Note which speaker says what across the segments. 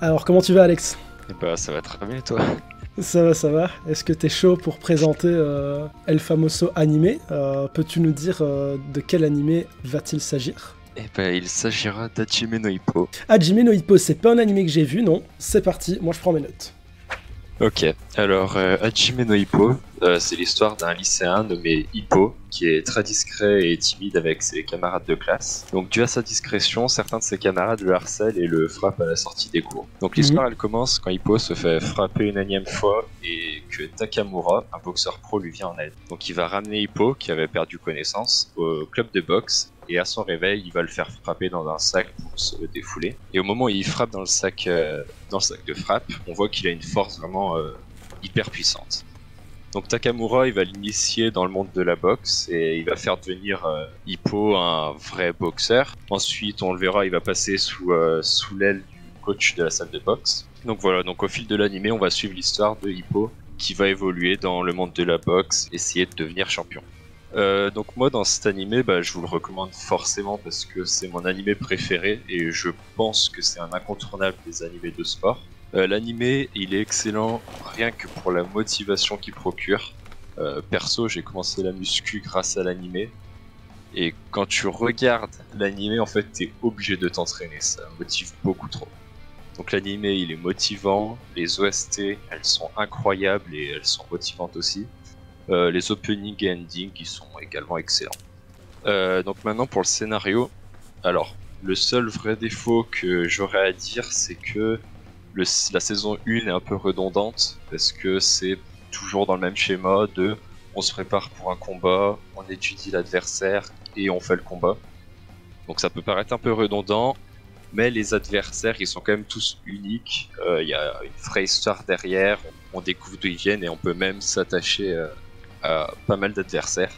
Speaker 1: Alors, comment tu vas, Alex?
Speaker 2: Eh bah ça va très bien toi.
Speaker 1: Ça va, ça va. Est-ce que t'es chaud pour présenter El Famoso Animé? Peux-tu nous dire de quel animé va-t-il s'agir?
Speaker 2: Eh bah il s'agira d'Hajime no Ippo.
Speaker 1: Hajime no Ippo, c'est pas un animé que j'ai vu, non. C'est parti, moi je prends mes notes.
Speaker 2: Ok, alors Hajime no Ippo, c'est l'histoire d'un lycéen nommé Hippo qui est très discret et timide avec ses camarades de classe. Donc dû à sa discrétion, certains de ses camarades le harcèlent et le frappent à la sortie des cours. Donc l'histoire elle commence quand Hippo se fait frapper une énième fois et que Takamura, un boxeur pro, lui vient en aide. Donc il va ramener Hippo, qui avait perdu connaissance, au club de boxe. Et à son réveil, il va le faire frapper dans un sac pour se défouler. Et au moment où il frappe dans le sac de frappe, on voit qu'il a une force vraiment hyper puissante. Donc Takamura, il va l'initier dans le monde de la boxe et il va faire devenir Hippo un vrai boxeur. Ensuite, on le verra, il va passer sous l'aile du coach de la salle de boxe. Donc voilà, donc au fil de l'anime, on va suivre l'histoire de Hippo qui va évoluer dans le monde de la boxe, essayer de devenir champion. Donc moi dans cet animé, je vous le recommande forcément parce que c'est mon animé préféré et je pense que c'est un incontournable des animés de sport. L'animé il est excellent rien que pour la motivation qu'il procure. Perso j'ai commencé la muscu grâce à l'animé et quand tu regardes l'animé en fait t'es obligé de t'entraîner, ça motive beaucoup trop. Donc l'animé il est motivant, les OST elles sont incroyables et elles sont motivantes aussi. Les openings et endings qui sont également excellents. Donc maintenant pour le scénario, alors le seul vrai défaut que j'aurais à dire c'est que la saison 1 est un peu redondante parce que c'est toujours dans le même schéma de on se prépare pour un combat, on étudie l'adversaire et on fait le combat. Donc ça peut paraître un peu redondant, mais les adversaires ils sont quand même tous uniques, il y a une vraie histoire derrière, on découvre d'où ils viennent et on peut même s'attacher pas mal d'adversaires,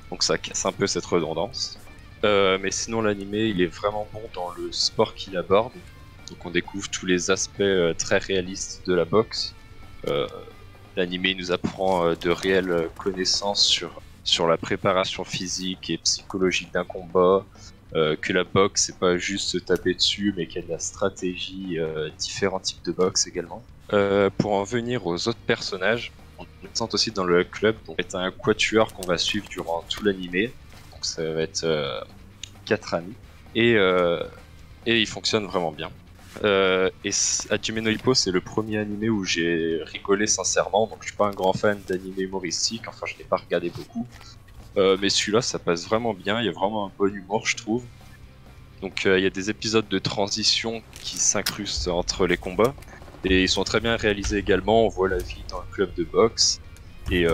Speaker 2: donc ça casse un peu cette redondance. Mais sinon l'animé il est vraiment bon dans le sport qu'il aborde, donc on découvre tous les aspects très réalistes de la boxe. L'animé nous apprend de réelles connaissances sur la préparation physique et psychologique d'un combat, que la boxe c'est pas juste se taper dessus mais qu'il y a de la stratégie, différents types de boxe également. Pour en venir aux autres personnages, on le présente aussi dans le club, donc c'est un quatuor qu'on va suivre durant tout l'animé. Donc ça va être 4 amis et il fonctionne vraiment bien. Et Hajime no Ippo c'est le premier animé où j'ai rigolé sincèrement, donc je suis pas un grand fan d'animé humoristique, enfin je n'ai pas regardé beaucoup. Mais celui-là ça passe vraiment bien, il y a vraiment un bon humour je trouve. Donc il y a des épisodes de transition qui s'incrustent entre les combats. Et ils sont très bien réalisés également, on voit la vie dans le club de boxe. Et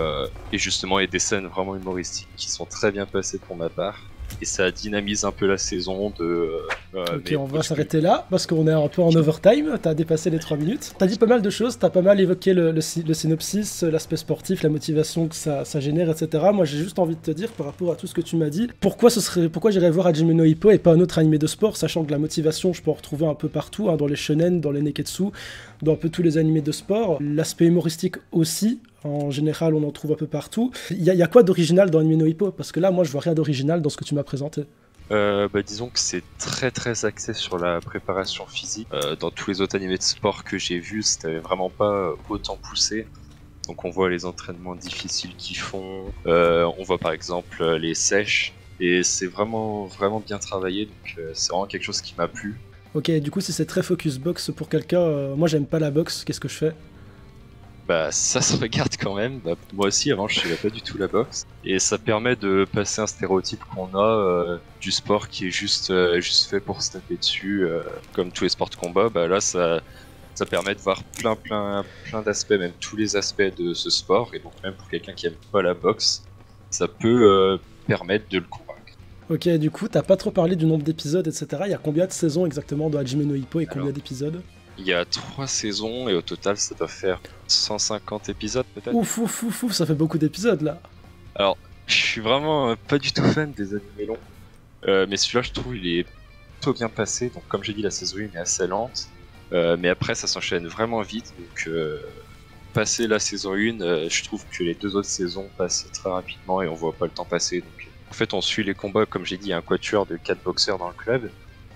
Speaker 2: justement, il y a des scènes vraiment humoristiques qui sont très bien passées pour ma part. Et ça dynamise un peu la saison de...
Speaker 1: Ok, on va s'arrêter là, parce qu'on est un peu en overtime, t'as dépassé les 3 minutes. T'as dit pas mal de choses, t'as pas mal évoqué le synopsis, l'aspect sportif, la motivation que ça génère, etc. Moi j'ai juste envie de te dire, par rapport à tout ce que tu m'as dit, pourquoi j'irais voir Hajime no Ippo et pas un autre animé de sport, sachant que la motivation je peux en retrouver un peu partout, hein, dans les shonen, dans les neketsu, dans un peu tous les animés de sport. L'aspect humoristique aussi, en général, on en trouve un peu partout. Il y a quoi d'original dans Hajime no Ippo? Parce que là, moi, je vois rien d'original dans ce que tu m'as présenté.
Speaker 2: Disons que c'est très très axé sur la préparation physique. Dans tous les autres animés de sport que j'ai vus, c'était vraiment pas autant poussé. Donc on voit les entraînements difficiles qu'ils font, on voit par exemple les sèches, et c'est vraiment vraiment bien travaillé, donc c'est vraiment quelque chose qui m'a plu.
Speaker 1: Ok, du coup, si c'est très focus boxe pour quelqu'un, moi j'aime pas la boxe, qu'est-ce que je fais?
Speaker 2: Ça se regarde quand même. Moi aussi, avant, je suivais pas du tout la boxe. Et ça permet de passer un stéréotype qu'on a du sport qui est juste fait pour se taper dessus, comme tous les sports de combat. Là, ça permet de voir plein d'aspects, même tous les aspects de ce sport. Et donc, même pour quelqu'un qui aime pas la boxe, ça peut permettre de le convaincre.
Speaker 1: Ok, du coup, t'as pas trop parlé du nombre d'épisodes, etc. Il y a combien de saisons exactement de Hajime no Ippo et combien d'épisodes?
Speaker 2: Il y a 3 saisons et au total ça doit faire 150 épisodes peut-être.
Speaker 1: Ouf, ça fait beaucoup d'épisodes là.
Speaker 2: Alors, je suis vraiment pas du tout fan des animés longs, mais celui-là je trouve il est plutôt bien passé. Donc comme j'ai dit, la saison 1 est assez lente, mais après ça s'enchaîne vraiment vite. Donc passer la saison 1, je trouve que les 2 autres saisons passent très rapidement et on voit pas le temps passer. Donc en fait on suit les combats, comme j'ai dit, il y a un quatuor de 4 boxeurs dans le club.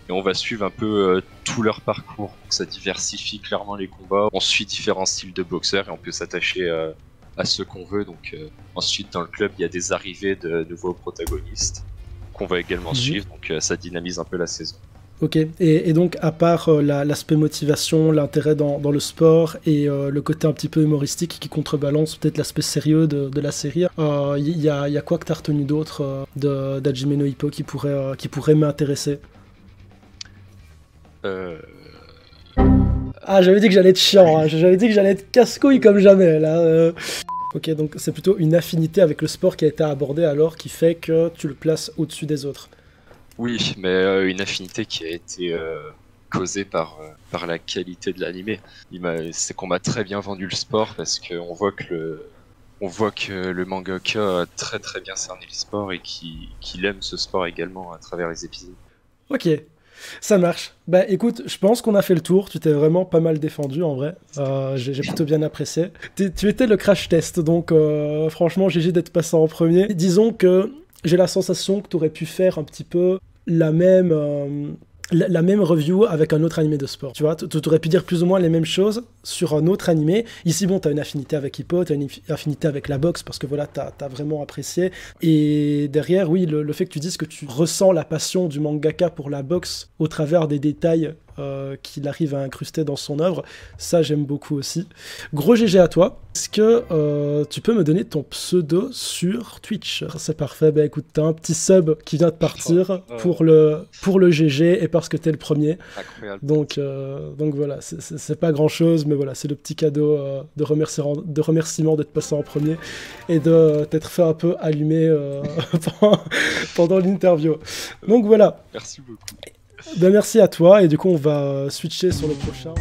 Speaker 2: et on va suivre un peu tout leur parcours. Donc ça diversifie clairement les combats. On suit différents styles de boxeurs et on peut s'attacher à ceux qu'on veut. Donc ensuite dans le club il y a des arrivées de nouveaux protagonistes qu'on va également suivre. Donc ça dynamise un peu la saison.
Speaker 1: Ok, et donc à part l'aspect motivation, l'intérêt dans le sport et le côté un petit peu humoristique qui contrebalance peut-être l'aspect sérieux de la série, il y a quoi que t'as retenu d'autre d'Hajime no Ippo qui pourrait m'intéresser? Ah, j'avais dit que j'allais être chiant, hein. J'avais dit que j'allais être casse-couille comme jamais là. Ok, donc c'est plutôt une affinité avec le sport qui a été abordée alors qui fait que tu le places au-dessus des autres.
Speaker 2: Oui, mais une affinité qui a été causée par la qualité de l'animé. C'est qu'on m'a très bien vendu le sport parce qu'on voit que le mangaka a très très bien cerné le sport et qu'il aime ce sport également à travers les épisodes.
Speaker 1: Ok, ça marche. Bah écoute, je pense qu'on a fait le tour. Tu t'es vraiment pas mal défendu en vrai. J'ai plutôt bien apprécié. Tu étais le crash test, donc franchement, GG d'être passé en premier. Disons que j'ai la sensation que tu aurais pu faire un petit peu la même review avec un autre animé de sport. Tu vois, tu aurais pu dire plus ou moins les mêmes choses sur un autre animé. Ici, bon, t'as une affinité avec Hippo, t'as une affinité avec la boxe parce que voilà, t'as vraiment apprécié. Et derrière, oui, le fait que tu dises que tu ressens la passion du mangaka pour la boxe au travers des détails qu'il arrive à incruster dans son œuvre, ça j'aime beaucoup aussi. Gros GG à toi. Est-ce que tu peux me donner ton pseudo sur Twitch? C'est parfait, bah écoute, t'as un petit sub qui vient de partir pour le GG et parce que t'es le premier.
Speaker 2: Incroyable.
Speaker 1: Donc voilà, c'est pas grand chose, mais voilà, c'est le petit cadeau de remerciement d'être passé en premier et de t'être fait un peu allumer pendant l'interview. Donc voilà.
Speaker 2: Merci beaucoup.
Speaker 1: Ben merci à toi, et du coup on va switcher sur le prochain.